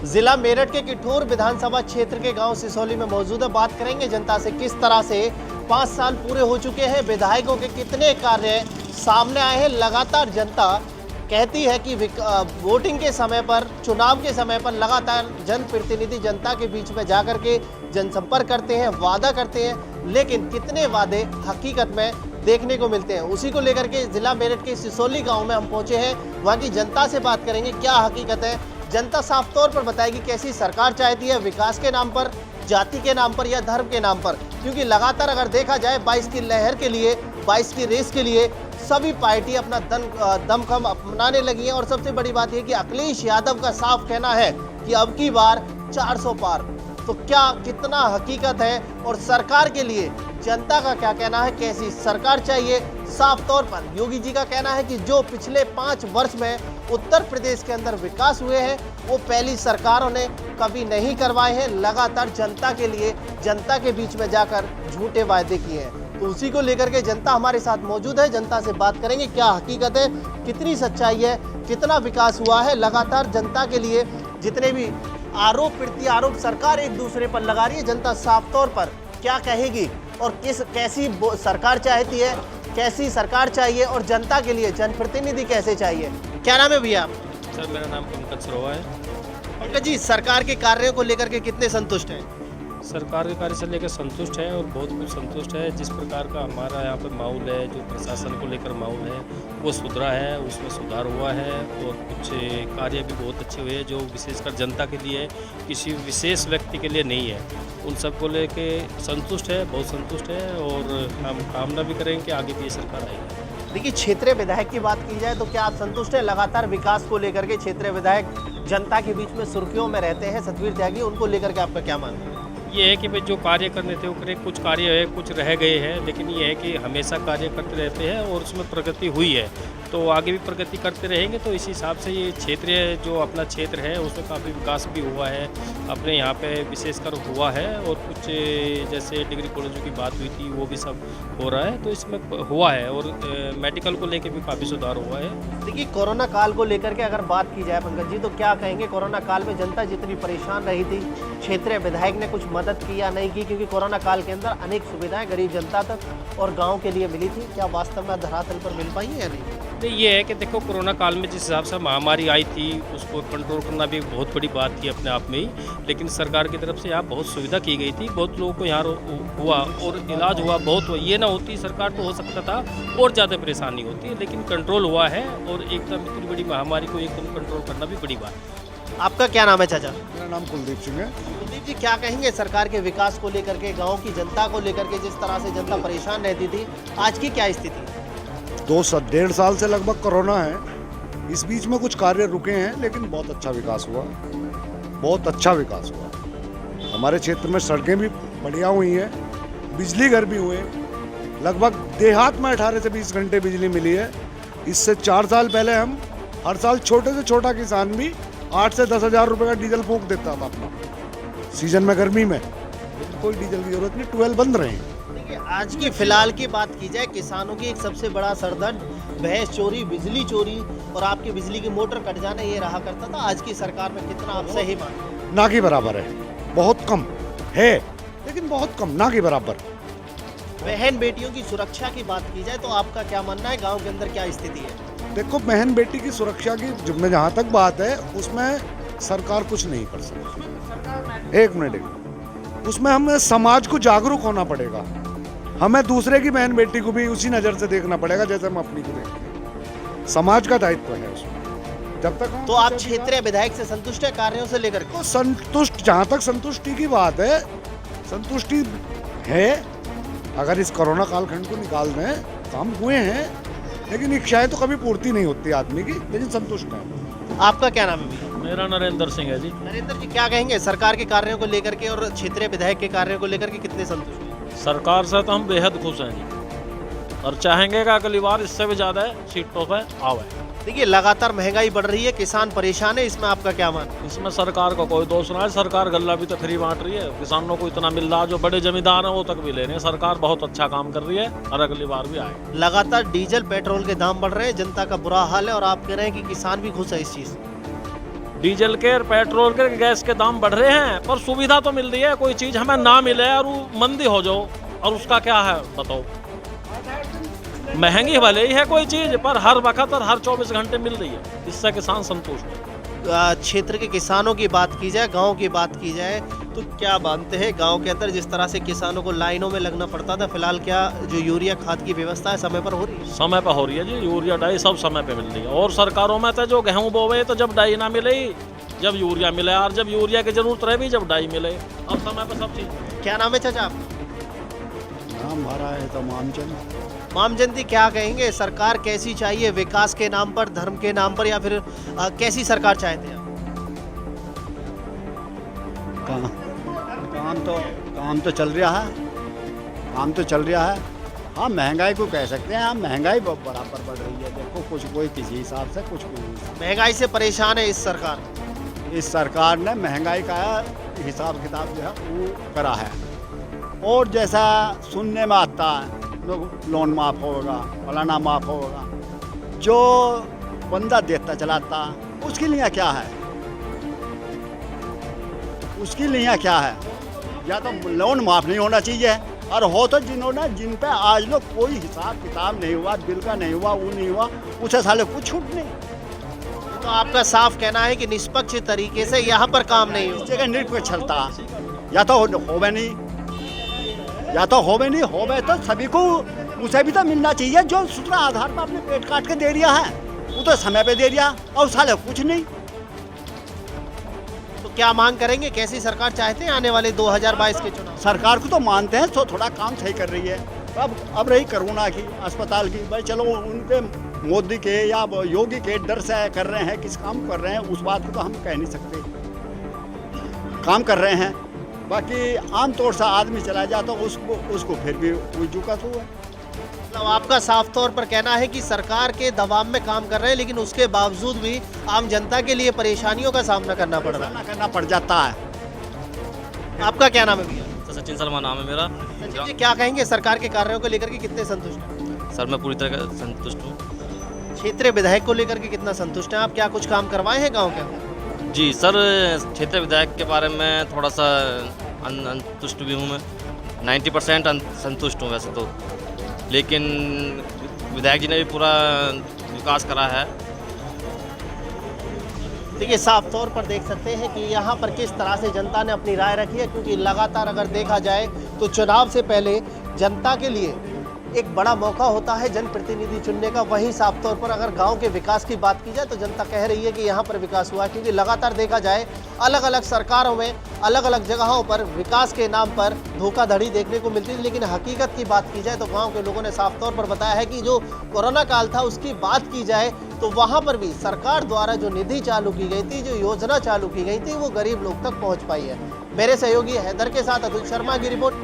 जिला मेरठ के किठूर विधानसभा क्षेत्र के गांव सिसौली में मौजूद है। बात करेंगे जनता से किस तरह से 5 साल पूरे हो चुके हैं, विधायकों के कितने कार्य सामने आए हैं। लगातार जनता कहती है कि वोटिंग के समय पर, चुनाव के समय पर लगातार जनप्रतिनिधि जनता के बीच में जाकर के जनसंपर्क करते हैं, वादा करते हैं, लेकिन कितने वादे हकीकत में देखने को मिलते हैं। उसी को लेकर के जिला मेरठ के सिसौली गांव में हम पहुंचे हैं। वहां की जनता से बात करेंगे, क्या हकीकत है। जनता साफ तौर पर बताएगी कैसी सरकार चाहती है, विकास के नाम पर, जाति के नाम पर या धर्म के नाम पर। क्योंकि लगातार अगर देखा जाए 22 की लहर के लिए, 22 की रेस के लिए सभी पार्टी अपना दमखम अपनाने लगी है। और सबसे बड़ी बात यह कि अखिलेश यादव का साफ कहना है कि अब की बार 400 पार। तो क्या कितना हकीकत है और सरकार के लिए जनता का क्या कहना है, कैसी सरकार चाहिए। साफ तौर पर योगी जी का कहना है कि जो पिछले 5 वर्ष में उत्तर प्रदेश के अंदर विकास हुए हैं वो पहली सरकारों ने कभी नहीं करवाए हैं। लगातार जनता के लिए, जनता के बीच में जाकर झूठे वायदे किए हैं। तो उसी को लेकर के जनता हमारे साथ मौजूद है। जनता से बात करेंगे, क्या हकीकत है, कितनी सच्चाई है, कितना विकास हुआ है। लगातार जनता के लिए जितने भी आरोप प्रत्यारोप सरकार एक दूसरे पर लगा रही है, जनता साफ तौर पर क्या कहेगी और कैसी सरकार चाहती है, कैसी सरकार चाहिए और जनता के लिए जनप्रतिनिधि कैसे चाहिए। क्या नाम है भैया आप? सर मेरा नाम पंकज सरोवा है। पंकज जी, सरकार के कार्यों को लेकर के कितने संतुष्ट हैं? सरकार के कार्य से लेकर संतुष्ट है और बहुत कुछ संतुष्ट है। जिस प्रकार का हमारा यहाँ पर माहौल है, जो प्रशासन को लेकर माहौल है वो सुधरा है, उसमें सुधार हुआ है और कुछ कार्य भी बहुत अच्छे हुए हैं जो विशेषकर जनता के लिए, किसी विशेष व्यक्ति के लिए नहीं है। उन सब को लेके संतुष्ट है, बहुत संतुष्ट है और हम कामना भी करेंगे कि आगे भी ये सरकार आएगी। देखिए, क्षेत्रीय विधायक की बात की जाए तो क्या आप संतुष्ट हैं? लगातार विकास को लेकर के क्षेत्रीय विधायक जनता के बीच में सुर्खियों में रहते हैं, सतवीर त्यागी, उनको लेकर के आपका क्या मानना है? ये है कि भाई जो कार्य करने थे वो करे, कुछ कार्य है, कुछ रह गए हैं, लेकिन ये है कि हमेशा कार्य करते रहते हैं और उसमें प्रगति हुई है तो आगे भी प्रगति करते रहेंगे। तो इस हिसाब से ये क्षेत्रीय जो अपना क्षेत्र है उसमें काफ़ी विकास भी हुआ है, अपने यहाँ पे विशेषकर हुआ है। और कुछ जैसे डिग्री कॉलेजों की बात हुई थी वो भी सब हो रहा है, तो इसमें हुआ है। और मेडिकल को लेकर भी काफ़ी सुधार हुआ है। देखिए, कोरोना काल को लेकर के अगर बात की जाए पंकज जी, तो क्या कहेंगे, कोरोना काल में जनता जितनी परेशान रही थी, क्षेत्रीय विधायक ने कुछ मदद की या नहीं की? क्योंकि कोरोना काल के अंदर अनेक सुविधाएं गरीब जनता तक और गांव के लिए मिली थी, क्या वास्तव में धरातल पर मिल पाई है या नहीं? नहीं, ये है कि देखो कोरोना काल में जिस हिसाब से महामारी आई थी उसको कंट्रोल करना भी एक बहुत बड़ी बात थी अपने आप में ही। लेकिन सरकार की तरफ से यहाँ बहुत सुविधा की गई थी, बहुत लोगों को यहाँ हुआ और इलाज हुआ बहुत हुआ। ये ना होती सरकार तो हो सकता था और ज़्यादा परेशानी होती, लेकिन कंट्रोल हुआ है और एकदम इतनी बड़ी महामारी को एकदम कंट्रोल करना भी बड़ी बात है। आपका क्या नाम है चाचा? मेरा नाम कुलदीप सिंह है। कुलदीप जी, क्या कहेंगे सरकार के विकास को लेकर के, गाँव की जनता को लेकर के, जिस तरह से जनता परेशान रहती थी, आज की क्या स्थिति है? 1.5 साल से लगभग कोरोना है, इस बीच में कुछ कार्य रुके हैं लेकिन बहुत अच्छा विकास हुआ, बहुत अच्छा विकास हुआ। हमारे क्षेत्र में सड़कें भी बढ़िया हुई हैं, बिजली घर भी हुए, लगभग देहात में 18 से 20 घंटे बिजली मिली है। इससे 4 साल पहले हम हर साल छोटे से छोटा किसान भी 8 से 10 हज़ार रुपये का डीजल फूंक देता था अपना सीजन में, गर्मी में, लेकिन कोई डीजल की जरूरत नहीं, ट्यूबवेल बंद रहे हैं। आज की फिलहाल की बात की जाए, किसानों की एक सबसे बड़ा सरदर्द भैंस चोरी, बिजली चोरी और आपकी बिजली की मोटर कट जाना ये रहा करता था। आज की सरकार में कितना आप सही मान? ना के बराबर है, बहुत कम है लेकिन बहुत कम, ना के बराबर। बहन बेटियों की सुरक्षा की बात की जाए तो आपका क्या मानना है, गांव के अंदर क्या स्थिति है? देखो, बहन बेटी की सुरक्षा की जहाँ तक बात है उसमें सरकार कुछ नहीं कर सकती। एक मिनट, उसमें हमें समाज को जागरूक होना पड़ेगा। हमें दूसरे की बहन बेटी को भी उसी नज़र से देखना पड़ेगा जैसे हम अपनी को देखते हैं। समाज का दायित्व है उसमें। जब तक तो आप क्षेत्रीय विधायक से संतुष्ट है कार्यों से लेकर? तो संतुष्ट, जहाँ तक संतुष्टि की बात है, संतुष्टि है। अगर इस कोरोना कालखंड को निकाल दें, काम हुए हैं, लेकिन इच्छाएं तो कभी पूर्ति नहीं होती आदमी की, लेकिन संतुष्ट है। आपका क्या नाम है? मेरा नरेंद्र सिंह है जी। नरेंद्र जी, क्या कहेंगे सरकार के कार्यों को लेकर के और क्षेत्रीय विधायक के कार्यों को लेकर के कितने संतुष्ट हैं? सरकार से तो हम बेहद खुश हैं जी और चाहेंगे कि अगली बार इससे भी ज़्यादा सीटों पे आवे। देखिए, लगातार महंगाई बढ़ रही है, किसान परेशान है, इसमें आपका क्या मान? इसमें सरकार का कोई दोष ना है, सरकार गल्ला भी तो फ्री बांट रही है, किसानों को इतना मिल रहा है, जो बड़े जमींदार हैं वो तक भी ले रहे हैं। सरकार बहुत अच्छा काम कर रही है और अगली बार भी आए। लगातार डीजल पेट्रोल के दाम बढ़ रहे हैं, जनता का बुरा हाल है और आप कह रहे हैं कि किसान भी खुश है इस चीज़? डीजल के, पेट्रोल के, गैस के दाम बढ़ रहे हैं, पर सुविधा तो मिल रही है। कोई चीज़ हमें ना मिले और वो मंदी हो जाओ, और उसका क्या है बताओ। महंगी भले ही है कोई चीज़, पर हर वक्त और हर 24 घंटे मिल रही है, इससे किसान संतुष्ट है। क्षेत्र के किसानों की बात की जाए, गांव की बात की जाए, तो क्या मानते हैं गांव के अंदर जिस तरह से किसानों को लाइनों में लगना पड़ता था, फिलहाल क्या जो यूरिया खाद की व्यवस्था है समय पर हो रही है? समय पर हो रही है जी, यूरिया डाई सब समय पे मिल रही है। और सरकारों में तो जो गेहूँ बोवे तो जब डाई ना मिले, जब यूरिया मिले, और जब यूरिया की जरूरत रहे भी जब डाई मिले, अब समय पर सब चीज़। क्या नाम है चाचा आपका? नाम हमारा है तो मामचंद। मामजंती, क्या कहेंगे, सरकार कैसी चाहिए? विकास के नाम पर, धर्म के नाम पर, या फिर कैसी सरकार चाहते हैं आप? काम तो चल रहा है, काम तो चल रहा है। हाँ, महंगाई को कह सकते हैं, हाँ महंगाई बराबर बढ़ रही है। देखो कुछ कोई किसी हिसाब से, कुछ महंगाई से परेशान है इस सरकार? इस सरकार ने महंगाई का हिसाब किताब जो है वो करा है। और जैसा सुनने में आता है, लोन माफ़ होगा, फलाना माफ़ होगा, जो बंदा देता चलाता उसके लिए क्या है, उसके लिए क्या है? या तो लोन माफ़ नहीं होना चाहिए, और हो तो जिन पे आज लोग कोई हिसाब किताब नहीं हुआ, बिल का नहीं हुआ, वो नहीं हुआ, उसे साले कुछ छूट नहीं। तो आपका साफ कहना है कि निष्पक्ष तरीके से यहाँ पर काम नहीं हो? इस जगह निष्पक्ष चलता, या तो होवे नहीं, या तो होवे नहीं, होवे तो सभी को उसे भी तो मिलना चाहिए। जो सूत्रा आधार पर अपने पेट काट के दे दिया है, वो तो समय पे दे दिया, और साले कुछ नहीं। तो क्या मांग करेंगे, कैसी सरकार चाहते हैं आने वाले 2022 के चुनाव? सरकार को तो मानते हैं, तो थोड़ा काम सही कर रही है। अब रही कोरोना की, अस्पताल की, भाई चलो उनके मोदी के या योगी के डर से कर रहे हैं, किस काम कर रहे हैं उस बात को तो हम कह नहीं सकते। काम कर रहे हैं, बाकी आम तौर से आदमी चला जाता तो उसको फिर भी जुकत हुआ। मतलब आपका साफ तौर पर कहना है कि सरकार के दबाव में काम कर रहे हैं, लेकिन उसके बावजूद भी आम जनता के लिए परेशानियों का सामना करना पड़ रहा है। करना पड़ जाता है। आपका क्या नाम है भैया? सर सचिन शर्मा नाम है मेरा। सचिन जी, क्या कहेंगे, सरकार के कार्यों को लेकर के कितने संतुष्ट हैं? सर मैं पूरी तरह संतुष्ट हूँ। क्षेत्रीय विधायक को लेकर के कितना संतुष्ट हैं आप? क्या कुछ काम करवाए हैं गाँव के? जी सर, क्षेत्रीय विधायक के बारे में थोड़ा सा असंतुष्ट भी हूँ मैं। 90% संतुष्ट हूँ वैसे तो, लेकिन विधायक जी ने भी पूरा विकास करा है। देखिए, साफ तौर पर देख सकते हैं कि यहाँ पर किस तरह से जनता ने अपनी राय रखी है, क्योंकि लगातार अगर देखा जाए तो चुनाव से पहले जनता के लिए एक बड़ा मौका होता है जनप्रतिनिधि चुनने का। वहीं साफ तौर पर अगर गांव के विकास की बात की जाए तो जनता कह रही है कि यहाँ पर विकास हुआ है, क्योंकि लगातार देखा जाए अलग अलग सरकारों में अलग अलग जगहों पर विकास के नाम पर धोखाधड़ी देखने को मिलती है। लेकिन हकीकत की बात की जाए तो गांव के लोगों ने साफ तौर पर बताया है कि जो कोरोना काल था उसकी बात की जाए तो वहाँ पर भी सरकार द्वारा जो निधि चालू की गई थी, जो योजना चालू की गई थी, वो गरीब लोग तक पहुँच पाई है। मेरे सहयोगी हैदर के साथ अतुल शर्मा की रिपोर्ट।